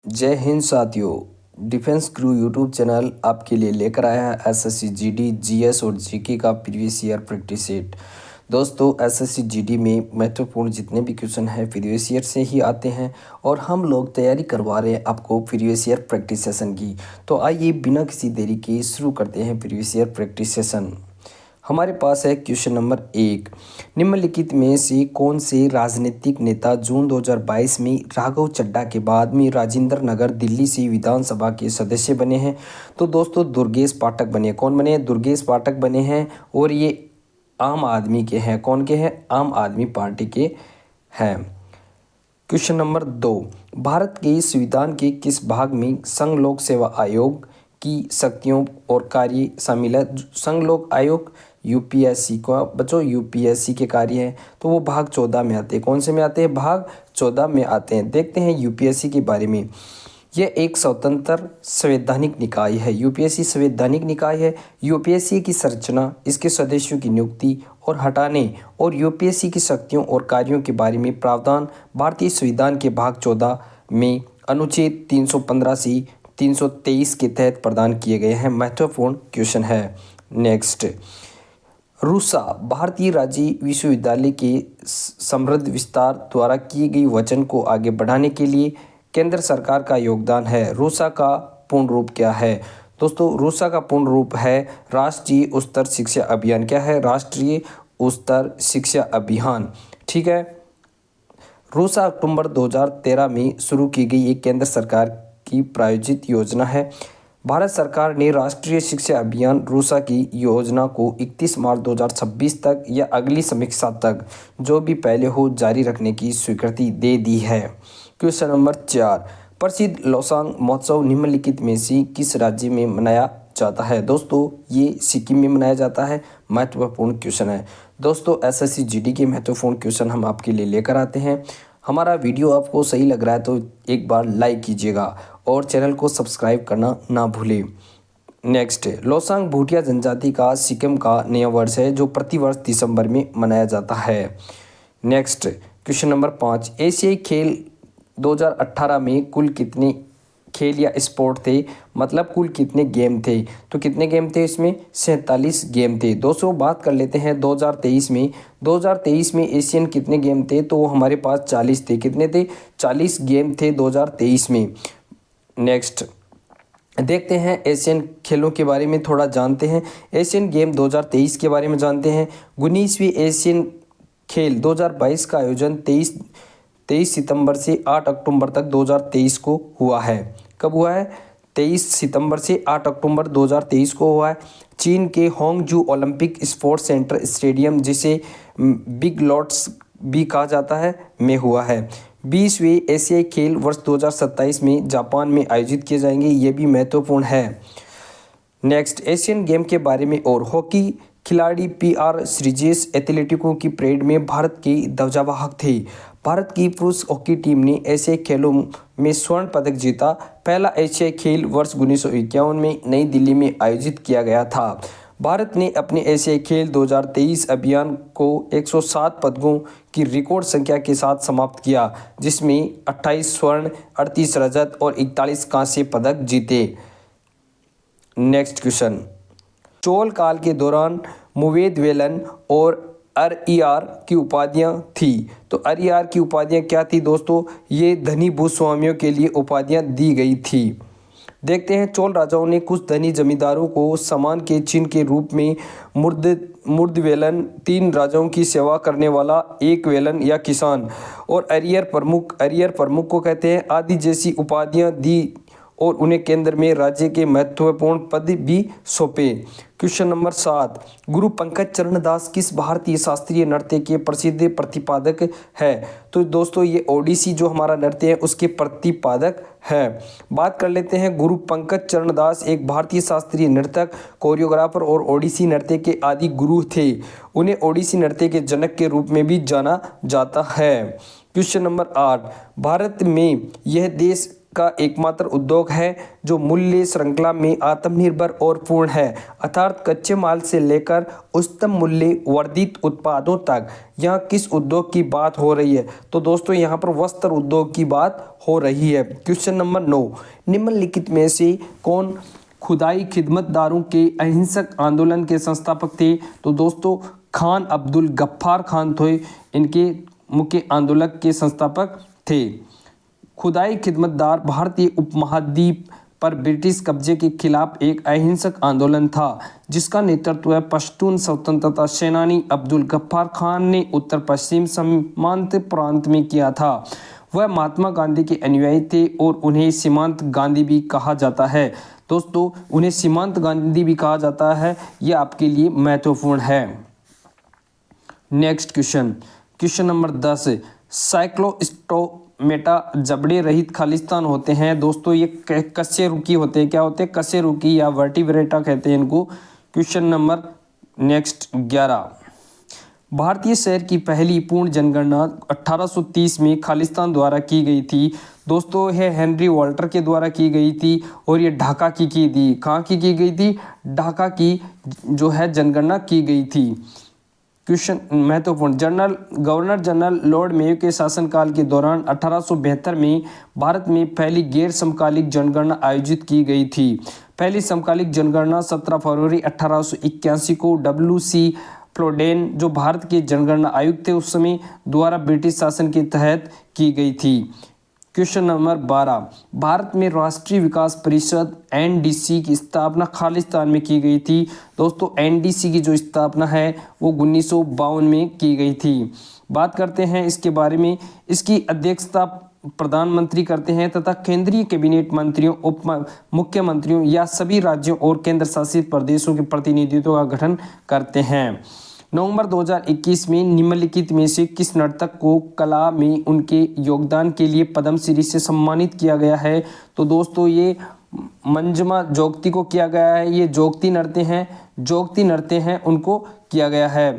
जय हिंद साथियों। Defence crew YouTube channel आपके लिए लेकर आया है एसएससी जीडी जीएस और जीके का प्रीवियस ईयर प्रैक्टिस सेट। दोस्तों एसएससी जीडी में महत्वपूर्ण जितने भी क्वेश्चन हैं प्रीवियस ईयर से ही आते हैं और हम लोग तैयारी करवा रहे हैं आपको प्रीवियस ईयर प्रैक्टिस सेशन की। तो आइए बिना किसी देरी के शुरू करते हैं प्रीवियस ईयर प्रैक्टिस सेशन। हमारे पास है क्वेश्चन नंबर 1। निम्नलिखित में से कौन से राजनीतिक नेता जून 2022 में राघव चड्ढा के बाद में राजेंद्र नगर दिल्ली से विधानसभा के सदस्य बने हैं? तो दोस्तों दुर्गेश पाठक बने। कौन बने हैं? दुर्गेश पाठक बने हैं और ये आम आदमी के हैं। कौन के हैं? आम आदमी पार्टी के हैं। Question number 2। भारत के संविधान के किस भाग में संघ लोक सेवा आयोग की शक्तियों और कार्य शामिल है? संघ लोक आयोग यूपीएससी का बच्चों यूपीएससी के कार्य हैं, तो वो भाग 14 में आते हैं। कौन से में आते हैं? भाग 14 में आते हैं। देखते हैं यूपीएससी के बारे में। यह एक स्वतंत्र संवैधानिक निकाय है। यूपीएससी संवैधानिक निकाय है। यूपीएससी की संरचना, इसके सदस्यों की नियुक्ति और हटाने और यूपीएससी की शक्तियों और कार्यों के बारे में प्रावधान भारतीय संविधान के भाग 14 में अनुच्छेद 315 से 323 के तहत प्रदान किए गए हैं। महत्वपूर्ण क्वेश्चन है। नेक्स्ट, रूसा भारतीय राज्य विश्वविद्यालय के समृद्ध विस्तार द्वारा की गई वचन को आगे बढ़ाने के लिए केंद्र सरकार का योगदान है। रूसा का पूर्ण रूप क्या है? दोस्तों रूसा का पूर्ण रूप है राष्ट्रीय उच्चतर शिक्षा अभियान। क्या है? राष्ट्रीय उच्चतर शिक्षा अभियान। ठीक है। रूसा अक्टूबर 2013 में शुरू की गई एक केंद्र सरकार की प्रायोजित योजना है। भारत सरकार ने राष्ट्रीय शिक्षा अभियान रूसा की योजना को 31 मार्च 2026 तक या अगली समीक्षा तक जो भी पहले हो जारी रखने की स्वीकृति दे दी है। Question number 4। प्रसिद्ध लोसांग महोत्सव निम्नलिखित में से किस राज्य में मनाया जाता है? दोस्तों ये सिक्किम में मनाया जाता है। महत्वपूर्ण क्वेश्चन है। दोस्तों एसएससी जीडी के महत्वपूर्ण क्वेश्चन हम आपके लिए लेकर आते हैं। हमारा वीडियो आपको सही लग रहा है तो एक बार लाइक कीजिएगा और चैनल को सब्सक्राइब करना ना भूलें। नेक्स्ट, लोसांग भूटिया जनजाति का सिक्किम का नया वर्ष है जो प्रतिवर्ष दिसंबर में मनाया जाता है। Next, question number 5। एशियाई खेल 2018 में कुल कितने खेल या स्पोर्ट थे? मतलब कुल कितने गेम थे? तो कितने गेम थे इसमें? 47 गेम थे। दोस्तों बात कर लेते हैं 2023 में। 2023 में एशियन कितने गेम थे? तो हमारे पास 40 थे। कितने थे? 40 गेम थे 2023 में। नेक्स्ट, देखते हैं एशियन खेलों के बारे में थोड़ा जानते हैं। एशियन गेम 2023 के बारे में जानते हैं। 19वीं एशियन खेल 2022 का आयोजन 23 सितंबर से 8 अक्टूबर तक 2023 को हुआ है। कब हुआ है? 23 सितंबर से 8 अक्टूबर 2023 को हुआ है। चीन के होंगजू ओलंपिक स्पोर्ट्स सेंटर स्टेडियम, जिसे बिग लॉट्स भी कहा जाता है, में हुआ है। 20वें एशियाई खेल वर्ष 2027 में जापान में आयोजित किए जाएंगे। ये भी महत्वपूर्ण है। नेक्स्ट, एशियन गेम के बारे में और हॉकी खिलाड़ी पीआर श्रीजेश एथलेटिकों की परेड में भारत के ध्वजावाहक थे। भारत की पुरुष हॉकी टीम ने एशियाई खेलों में स्वर्ण पदक जीता। पहला एशियाई खेल वर्ष 1951 में नई दिल्ली में आयोजित किया गया था। भारत ने अपने एशियाई खेल 2023 अभियान को 107 पदकों की रिकॉर्ड संख्या के साथ समाप्त किया, जिसमें 28 स्वर्ण, 38 रजत और 41 कांस्य पदक जीते। नेक्स्ट क्वेश्चन, चोल काल के दौरान मुवेदवेलन और अरईआर की उपाधियां थी। तो अरईआर की उपाधियां क्या थी दोस्तों? ये धनी भूस्वामियों के लिए उपाधियां दी गई थी। देखते हैं, चोल राजाओं ने कुछ धनी जमींदारों को सम्मान के चिन्ह के रूप में मुर्दवेलन, 3 राजाओं की सेवा करने वाला, 1 वेलन या किसान और अरियर प्रमुख को कहते हैं, आदि जैसी उपाधियां दी और उन्हें केंद्र में राज्य के महत्वपूर्ण पद भी सौंपे। Question number 7। गुरु पंकज चरण दास किस भारतीय शास्त्रीय नृत्य के प्रसिद्ध प्रतिपादक है? तो दोस्तों ये ओडिसी जो हमारा नृत्य है उसके प्रतिपादक है। बात कर लेते हैं, गुरु पंकज चरण दास एक भारतीय शास्त्रीय नर्तक, कोरियोग्राफर और ओडिसी नृत्य के आदि गुरु थे। उन्हें ओडिसी नृत्य के जनक के रूप में भी जाना जाता है। Question number 8। भारत में यह देश का एकमात्र उद्योग है जो मूल्य श्रृंखला में आत्मनिर्भर और पूर्ण है, अर्थात कच्चे माल से लेकर उच्चतम मूल्य वर्धित उत्पादों तक। यहाँ किस उद्योग की बात हो रही है? तो दोस्तों यहाँ पर वस्त्र उद्योग की बात हो रही है। क्वेश्चन नंबर 9, निम्नलिखित में से कौन खुदाई खिदमतदारों के अहिंसक आंदोलन के संस्थापक थे? तो दोस्तों खान अब्दुल गफ्फार खान थे इनके मुख्य आंदोलक के संस्थापक थे। खुदाई खिदमतदार भारतीय उपमहाद्वीप पर ब्रिटिश कब्जे के खिलाफ एक अहिंसक आंदोलन था जिसका नेतृत्व पश्तून स्वतंत्रता सेनानी अब्दुल गफ्फार खान ने उत्तर पश्चिम सीमांत प्रांत में किया था। वह महात्मा गांधी के अनुयायी थे और उन्हें सीमांत गांधी भी कहा जाता है। दोस्तों उन्हें सीमांत गांधी भी कहा जाता है, यह आपके लिए महत्वपूर्ण है। नेक्स्ट क्वेश्चन नंबर 10, साइक्लोस्टोमेटा जबड़े रहित खालिस्तान होते हैं। दोस्तों ये कशेरुकी होते हैं, क्या होते हैं? कशेरुकी या वर्टिब्रेटा कहते हैं इनको। क्वेश्चन नंबर नेक्स्ट 11, भारतीय शहर की पहली पूर्ण जनगणना 1830 में खालिस्तान द्वारा की गई थी। दोस्तों यह हेनरी वॉल्टर के द्वारा की गई थी और ये ढाका की थी। कहाँ की गई थी? ढाका की जो है जनगणना की गई थी। क्वेश्चन महत्वपूर्ण, गवर्नर जनरल लॉर्ड मेयो के शासनकाल के दौरान 1872 में भारत में पहली गैर समकालिक जनगणना आयोजित की गई थी। पहली समकालिक जनगणना 17 फरवरी 1881 को WC फ्लोडेन जो भारत के जनगणना आयुक्त थे उस समय द्वारा ब्रिटिश शासन के तहत की गई थी। क्वेश्चन नंबर 12, भारत में राष्ट्रीय विकास परिषद NDC की स्थापना खालिस्तान में की गई थी। दोस्तों NDC की जो स्थापना है वो 1952 में की गई थी। बात करते हैं इसके बारे में, इसकी अध्यक्षता प्रधानमंत्री करते हैं तथा केंद्रीय कैबिनेट मंत्रियों, उप मुख्यमंत्रियों या सभी राज्यों और केंद्र शासित प्रदेशों के प्रतिनिधित्व का गठन करते हैं। नवंबर 2021 में निम्नलिखित में से किस नर्तक को कला में उनके योगदान के लिए पद्मश्री से सम्मानित किया गया है? तो दोस्तों ये मंजमा जोगती को किया गया है। ये जोगती नृत्य हैं उनको किया गया है।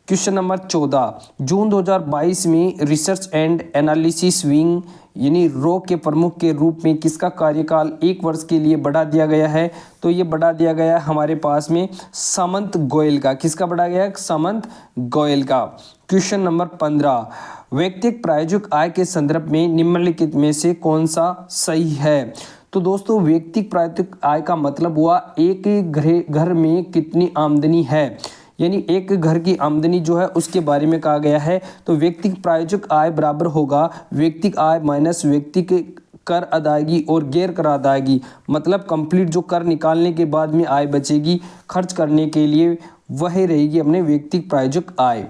क्वेश्चन नंबर 14, जून 2022 में रिसर्च एंड एनालिसिस विंग यानी रो के प्रमुख के रूप में किसका कार्यकाल 1 वर्ष के लिए बढ़ा दिया गया है? तो ये बढ़ा दिया गया हमारे पास में सामंत गोयल का। किसका बढ़ा गया? सामंत गोयल का। क्वेश्चन नंबर 15, व्यक्तिगत प्रायोजिक आय के संदर्भ में निम्नलिखित में से कौन सा सही है? तो दोस्तों व्यक्तिगत प्रायोजिक आय का मतलब हुआ एक घर में कितनी आमदनी है, यानी एक घर की आमदनी जो है उसके बारे में कहा गया है। तो व्यक्तिगत प्रायोजिक आय बराबर होगा व्यक्तिगत आय माइनस व्यक्तिगत कर अदायगी और गैर कर अदायगी, मतलब कंप्लीट जो कर निकालने के बाद में आय बचेगी खर्च करने के लिए वही रहेगी अपने व्यक्तिगत प्रायोजिक आय।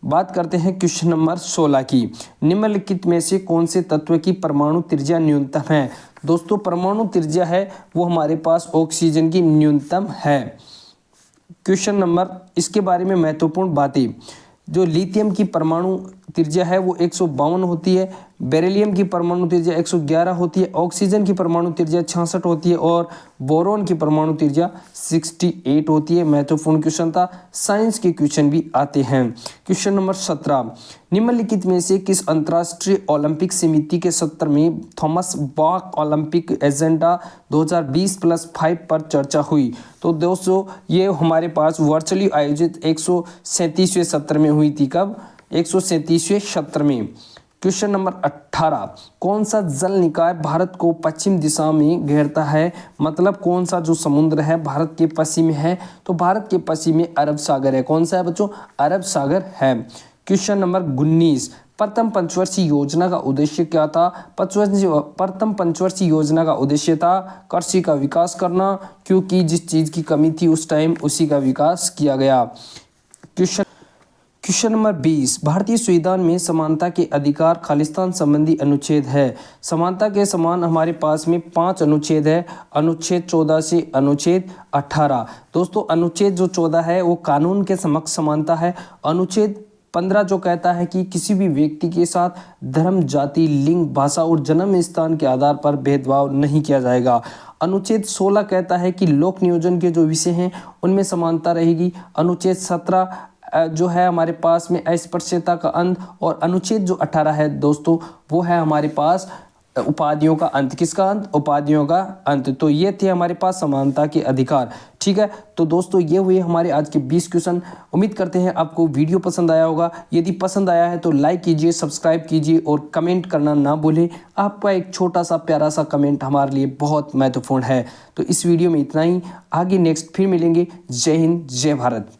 बात करते हैं क्वेश्चन नंबर 16 की, निम्नलिखित में से कौन से तत्व की परमाणु त्रिज्या न्यूनतम है? दोस्तों परमाणु त्रिज्या है वो हमारे पास ऑक्सीजन की न्यूनतम है। क्वेश्चन नंबर, इसके बारे में महत्वपूर्ण बातें, जो लिथियम की परमाणु त्रिज्या है वो 152 होती है, बेरिलियम की परमाणु त्रिज्या 111 होती है, ऑक्सीजन की परमाणु त्रिज्या 66 होती है और बोरोन की परमाणु त्रिज्या 68 होती है। महत्वपूर्ण क्वेश्चन था, साइंस के क्वेश्चन भी आते हैं। क्वेश्चन नंबर 17, निम्नलिखित में से किस अंतर्राष्ट्रीय ओलंपिक समिति के सत्र में थॉमस बॉक ओलंपिक एजेंडा 2020+5 पर चर्चा हुई? तो दोस्तों ये हमारे पास वर्चुअली आयोजित 137वें सत्र में हुई थी। कब? 137वें सत्र में। क्वेश्चन नंबर 18, कौन सा जल निकाय भारत को पश्चिम दिशा में घेरता है? मतलब कौन सा जो समुद्र है भारत के पश्चिम में है? तो भारत के पश्चिम में अरब सागर है। कौन सा है बच्चों? अरब सागर है। क्वेश्चन नंबर 19, प्रथम पंचवर्षीय योजना का उद्देश्य क्या था? प्रथम पंचवर्षीय योजना का उद्देश्य था कृषि का विकास करना, क्योंकि जिस चीज की कमी थी उस टाइम उसी का विकास किया गया। क्वेश्चन नंबर 20, भारतीय संविधान में समानता के अधिकार खालिस्तान संबंधी अनुच्छेद है। समानता के समान हमारे पास में 5 अनुच्छेद है, अनुच्छेद 14 से अनुच्छेद 18। दोस्तों अनुच्छेद जो 14 है वो कानून के समक्ष समानता है। अनुच्छेद 15 जो कहता है कि किसी भी व्यक्ति के साथ धर्म, जाति, लिंग, भाषा और जन्म स्थान के आधार पर भेदभाव नहीं किया जाएगा। अनुच्छेद 16 कहता है कि लोक नियोजन के जो विषय हैं उनमें समानता रहेगी। अनुच्छेद 17 जो है हमारे पास में अस्पृश्यता का अंत, और अनुच्छेद जो 18 है दोस्तों वो है हमारे पास उपाधियों का अंत, किसका अंत? उपाधियों का अंत। तो ये थे हमारे पास समानता के अधिकार। ठीक है, तो दोस्तों ये हुए हमारे आज के 20 क्वेश्चन। उम्मीद करते हैं आपको वीडियो पसंद आया होगा। यदि पसंद आया है तो लाइक कीजिए, सब्सक्राइब कीजिए और कमेंट करना ना भूलें। आपका एक छोटा सा प्यारा सा कमेंट हमारे लिए बहुत महत्वपूर्ण है। तो इस वीडियो में इतना ही, आगे नेक्स्ट फिर मिलेंगे। जय हिंद, जय भारत।